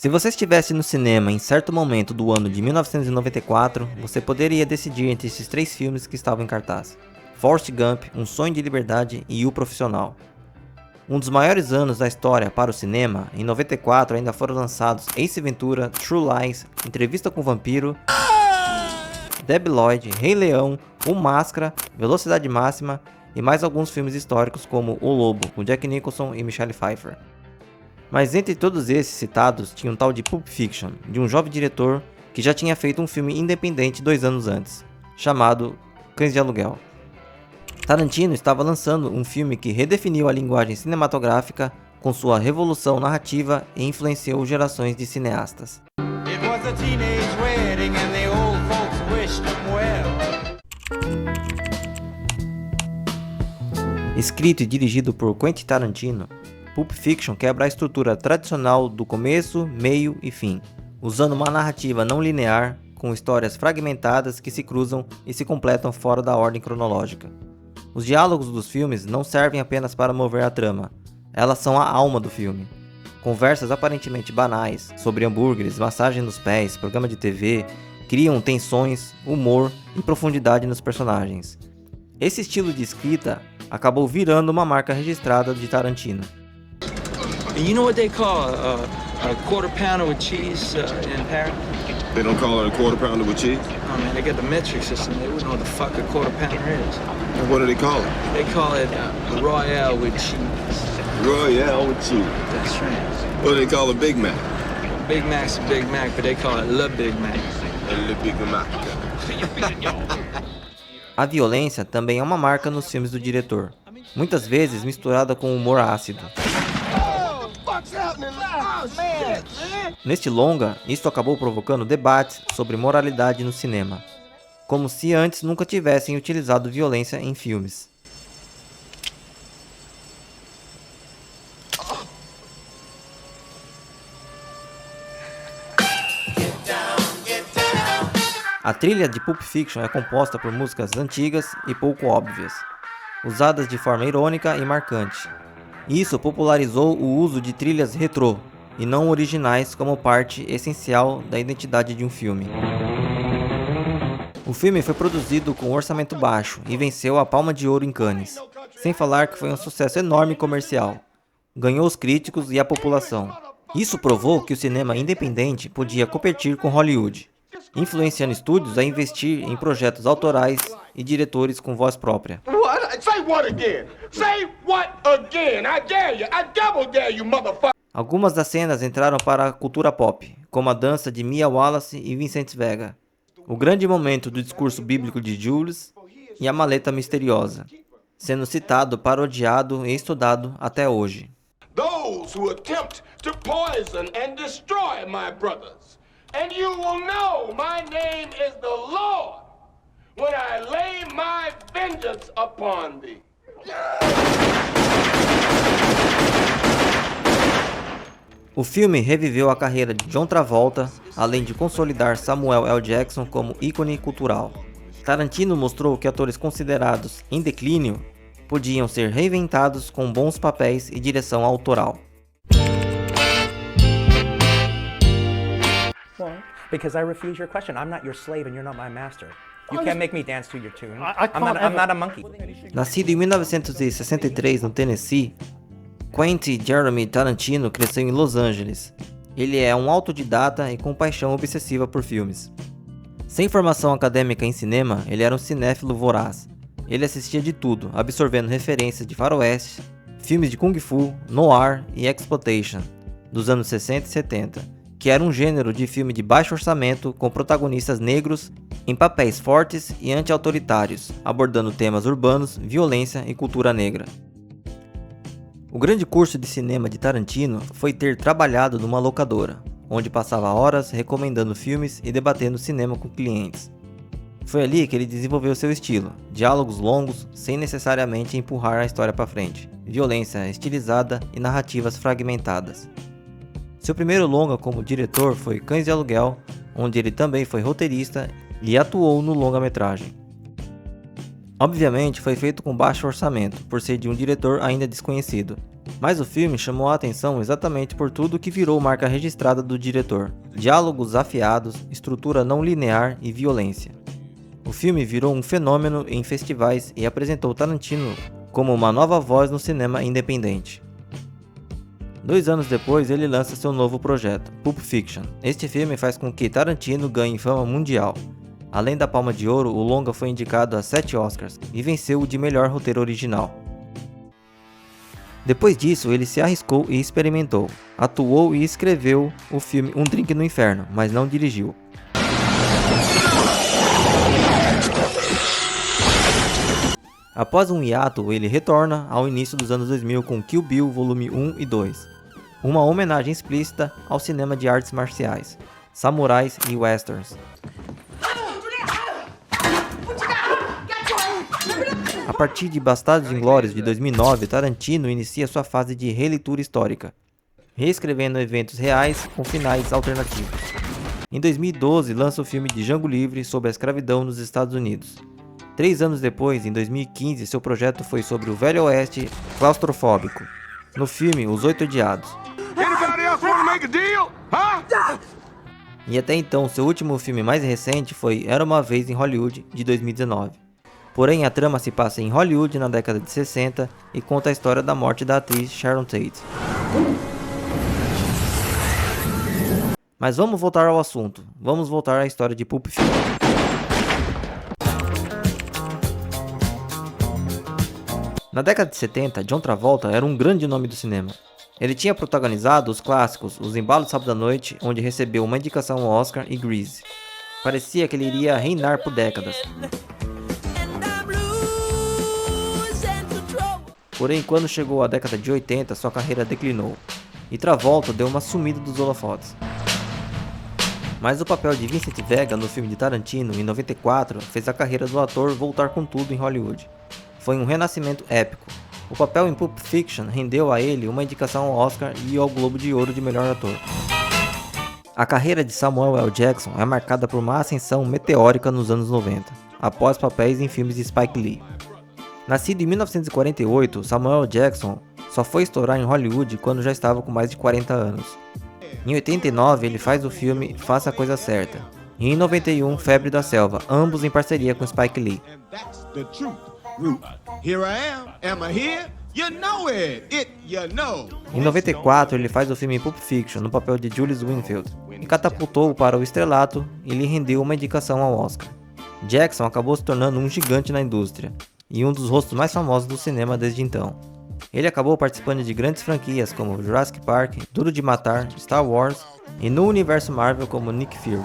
Se você estivesse no cinema em certo momento do ano de 1994, você poderia decidir entre esses 3 filmes que estavam em cartaz: Forrest Gump, Um Sonho de Liberdade e O Profissional. Um dos maiores anos da história para o cinema, em 94 ainda foram lançados Ace Ventura, True Lies, Entrevista com o Vampiro, Debi Lloyd, Rei Leão, O Máscara, Velocidade Máxima e mais alguns filmes históricos como O Lobo, com Jack Nicholson e Michelle Pfeiffer. Mas entre todos esses citados tinha um tal de Pulp Fiction, de um jovem diretor que já tinha feito um filme independente 2 anos antes, chamado Cães de Aluguel. Tarantino estava lançando um filme que redefiniu a linguagem cinematográfica com sua revolução narrativa e influenciou gerações de cineastas. Escrito e dirigido por Quentin Tarantino, Pulp Fiction quebra a estrutura tradicional do começo, meio e fim, usando uma narrativa não linear, com histórias fragmentadas que se cruzam e se completam fora da ordem cronológica. Os diálogos dos filmes não servem apenas para mover a trama, elas são a alma do filme. Conversas aparentemente banais sobre hambúrgueres, massagem nos pés, programa de TV, criam tensões, humor e profundidade nos personagens. Esse estilo de escrita acabou virando uma marca registrada de Tarantino. You know what they call a quarter pounder with cheese in Paris? They don't call it a quarter pounder with cheese? Oh man, they got the metric system. They wouldn't know what the fuck a quarter pounder is. And what do they call it? They call it Royale with cheese. Royale with cheese. That's right. What do they call a Big Mac? Big Mac's a Big Mac, but they call it Le Big Mac. Le Big Mac. A violência também é uma marca nos filmes do diretor, muitas vezes misturada com humor ácido. Neste longa, isto acabou provocando debates sobre moralidade no cinema, como se antes nunca tivessem utilizado violência em filmes. A trilha de Pulp Fiction é composta por músicas antigas e pouco óbvias, usadas de forma irônica e marcante. Isso popularizou o uso de trilhas retrô, e não originais como parte essencial da identidade de um filme. O filme foi produzido com um orçamento baixo e venceu a Palma de Ouro em Cannes, sem falar que foi um sucesso enorme comercial. Ganhou os críticos e a população. Isso provou que o cinema independente podia competir com Hollywood, influenciando estúdios a investir em projetos autorais e diretores com voz própria. Say what again? Say what again? I dare you. I double dare you, motherfucker. Algumas das cenas entraram para a cultura pop, como a dança de Mia Wallace e Vincent Vega, o grande momento do discurso bíblico de Jules e a maleta misteriosa, sendo citado, parodiado e estudado até hoje. Those who attempt to poison and destroy my brothers, and you will know my name is the Lord when I lay my vengeance upon thee. O filme reviveu a carreira de John Travolta, além de consolidar Samuel L. Jackson como ícone cultural. Tarantino mostrou que atores considerados em declínio podiam ser reinventados com bons papéis e direção autoral. Well, because I refuse your question. I'm not your slave and you're not my master. You can't make me dance to your tune. I'm not a monkey. Nascido em 1963 no Tennessee, Quentin Jeremy Tarantino cresceu em Los Angeles. Ele é um autodidata e com paixão obsessiva por filmes. Sem formação acadêmica em cinema, ele era um cinéfilo voraz. Ele assistia de tudo, absorvendo referências de faroeste, filmes de kung fu, noir e exploitation, dos anos 60 e 70, que era um gênero de filme de baixo orçamento com protagonistas negros em papéis fortes e anti-autoritários, abordando temas urbanos, violência e cultura negra. O grande curso de cinema de Tarantino foi ter trabalhado numa locadora, onde passava horas recomendando filmes e debatendo cinema com clientes. Foi ali que ele desenvolveu seu estilo, diálogos longos sem necessariamente empurrar a história para frente, violência estilizada e narrativas fragmentadas. Seu primeiro longa como diretor foi Cães de Aluguel, onde ele também foi roteirista e atuou no longa-metragem. Obviamente foi feito com baixo orçamento, por ser de um diretor ainda desconhecido. Mas o filme chamou a atenção exatamente por tudo que virou marca registrada do diretor: diálogos afiados, estrutura não linear e violência. O filme virou um fenômeno em festivais e apresentou Tarantino como uma nova voz no cinema independente. 2 anos depois, ele lança seu novo projeto, Pulp Fiction. Este filme faz com que Tarantino ganhe fama mundial. Além da Palma de Ouro, o longa foi indicado a 7 Oscars e venceu o de melhor roteiro original. Depois disso, ele se arriscou e experimentou. Atuou e escreveu o filme Um Drink no Inferno, mas não dirigiu. Após um hiato, ele retorna ao início dos anos 2000 com Kill Bill Volume 1 e 2, uma homenagem explícita ao cinema de artes marciais, samurais e westerns. A partir de Bastardos Inglórios de 2009, Tarantino inicia sua fase de releitura histórica, reescrevendo eventos reais com finais alternativos. Em 2012, lança o filme de Django Livre sobre a escravidão nos Estados Unidos. 3 anos depois, em 2015, seu projeto foi sobre o Velho Oeste claustrofóbico, no filme Os Oito Odiados. E até então, seu último filme mais recente foi Era Uma Vez em Hollywood, de 2019. Porém, a trama se passa em Hollywood na década de 60 e conta a história da morte da atriz Sharon Tate. Mas vamos voltar ao assunto. Vamos voltar à história de Pulp Fiction. Na década de 70, John Travolta era um grande nome do cinema. Ele tinha protagonizado os clássicos Os Embalos do Sábado à Noite, onde recebeu uma indicação ao Oscar, e Grease. Parecia que ele iria reinar por décadas. Porém, quando chegou a década de 80, sua carreira declinou, e Travolta deu uma sumida dos holofotes. Mas o papel de Vincent Vega no filme de Tarantino, em 94, fez a carreira do ator voltar com tudo em Hollywood. Foi um renascimento épico. O papel em Pulp Fiction rendeu a ele uma indicação ao Oscar e ao Globo de Ouro de melhor ator. A carreira de Samuel L. Jackson é marcada por uma ascensão meteórica nos anos 90, após papéis em filmes de Spike Lee. Nascido em 1948, Samuel L. Jackson só foi estourar em Hollywood quando já estava com mais de 40 anos. Em 89, ele faz o filme Faça a Coisa Certa, e em 91, Febre da Selva, ambos em parceria com Spike Lee. Em 94, ele faz o filme Pulp Fiction no papel de Julius Winfield, e catapultou-o para o estrelato e lhe rendeu uma indicação ao Oscar. Jackson acabou se tornando um gigante na indústria, e um dos rostos mais famosos do cinema desde então. Ele acabou participando de grandes franquias como Jurassic Park, Duro de Matar, Star Wars e no universo Marvel como Nick Fury.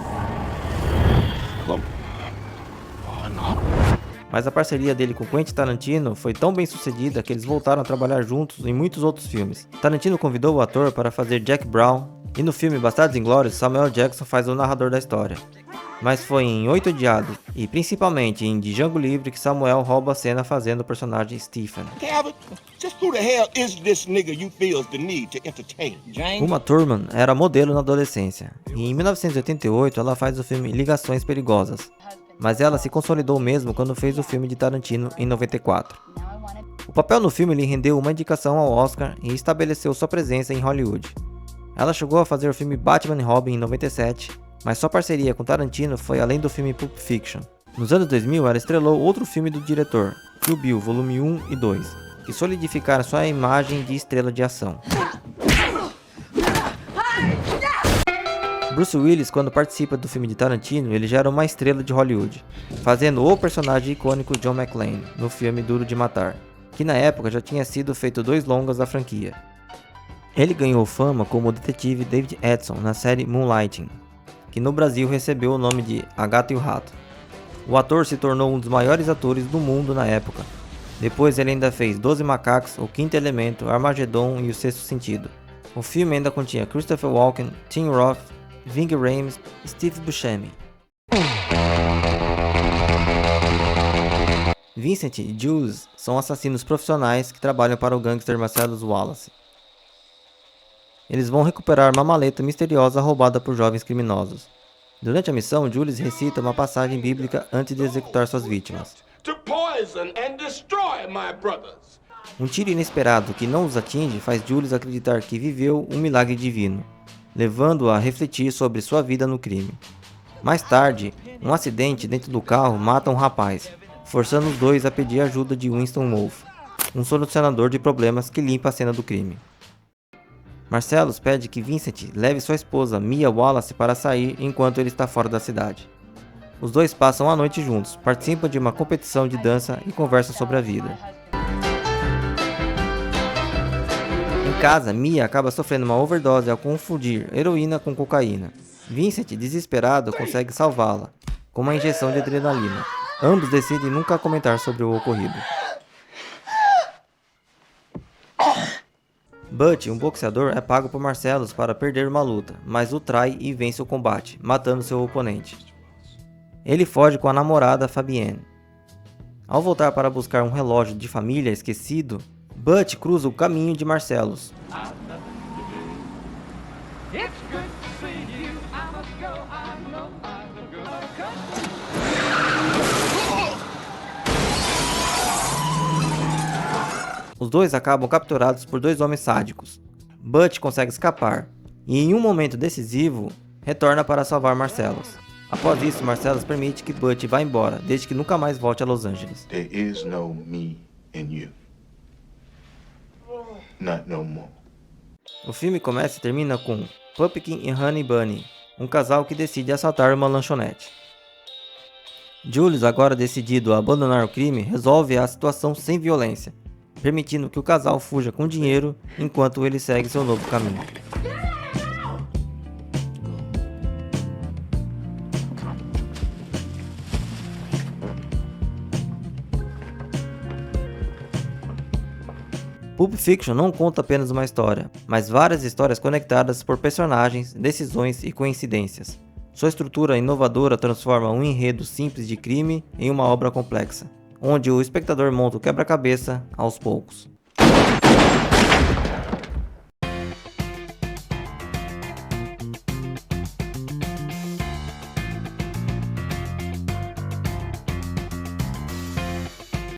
Mas a parceria dele com Quentin Tarantino foi tão bem sucedida que eles voltaram a trabalhar juntos em muitos outros filmes. Tarantino convidou o ator para fazer Jack Brown, e no filme Bastardos Inglórios, Samuel Jackson faz o narrador da história. Mas foi em Oito Odiados, e principalmente em Django Livre, que Samuel rouba a cena fazendo o personagem Stephen. Uma Thurman era modelo na adolescência, e em 1988 ela faz o filme Ligações Perigosas. Mas ela se consolidou mesmo quando fez o filme de Tarantino em 94. O papel no filme lhe rendeu uma indicação ao Oscar e estabeleceu sua presença em Hollywood. Ela chegou a fazer o filme Batman e Robin em 97, mas sua parceria com Tarantino foi além do filme Pulp Fiction. Nos anos 2000, ela estrelou outro filme do diretor, Kill Bill Volume 1 e 2, que solidificaram sua imagem de estrela de ação. Bruce Willis, quando participa do filme de Tarantino, ele já era uma estrela de Hollywood, fazendo o personagem icônico John McClane no filme Duro de Matar, que na época já tinha sido feito 2 longas da franquia. Ele ganhou fama como o detetive David Edson na série Moonlighting, que no Brasil recebeu o nome de A Gata e o Rato. O ator se tornou um dos maiores atores do mundo na época. Depois ele ainda fez 12 Macacos, O Quinto Elemento, Armagedon e O Sexto Sentido. O filme ainda continha Christopher Walken, Tim Roth, Ving Rhames e Steve Buscemi. Vincent e Jules são assassinos profissionais que trabalham para o gangster Marcellus Wallace. Eles vão recuperar uma maleta misteriosa roubada por jovens criminosos. Durante a missão, Jules recita uma passagem bíblica antes de executar suas vítimas. Um tiro inesperado que não os atinge faz Julius acreditar que viveu um milagre divino, levando-o a refletir sobre sua vida no crime. Mais tarde, um acidente dentro do carro mata um rapaz, forçando os dois a pedir ajuda de Winston Wolfe, um solucionador de problemas que limpa a cena do crime. Marcellus pede que Vincent leve sua esposa Mia Wallace para sair enquanto ele está fora da cidade. Os dois passam a noite juntos, participam de uma competição de dança e conversam sobre a vida. Em casa, Mia acaba sofrendo uma overdose ao confundir heroína com cocaína. Vincent, desesperado, consegue salvá-la, com uma injeção de adrenalina. Ambos decidem nunca comentar sobre o ocorrido. Butch, um boxeador, é pago por Marcellus para perder uma luta, mas o trai e vence o combate, matando seu oponente. Ele foge com a namorada Fabienne. Ao voltar para buscar um relógio de família esquecido, Butch cruza o caminho de Marcellus. Os dois acabam capturados por dois homens sádicos. Butch consegue escapar, e em um momento decisivo, retorna para salvar Marcellus. Após isso, Marcellus permite que Butch vá embora, desde que nunca mais volte a Los Angeles. There is no me in you. Not no more. O filme começa e termina com Pumpkin e Honey Bunny, um casal que decide assaltar uma lanchonete. Julius, agora decidido a abandonar o crime, resolve a situação sem violência, permitindo que o casal fuja com dinheiro enquanto ele segue seu novo caminho. Pulp Fiction não conta apenas uma história, mas várias histórias conectadas por personagens, decisões e coincidências. Sua estrutura inovadora transforma um enredo simples de crime em uma obra complexa, onde o espectador monta o quebra-cabeça aos poucos.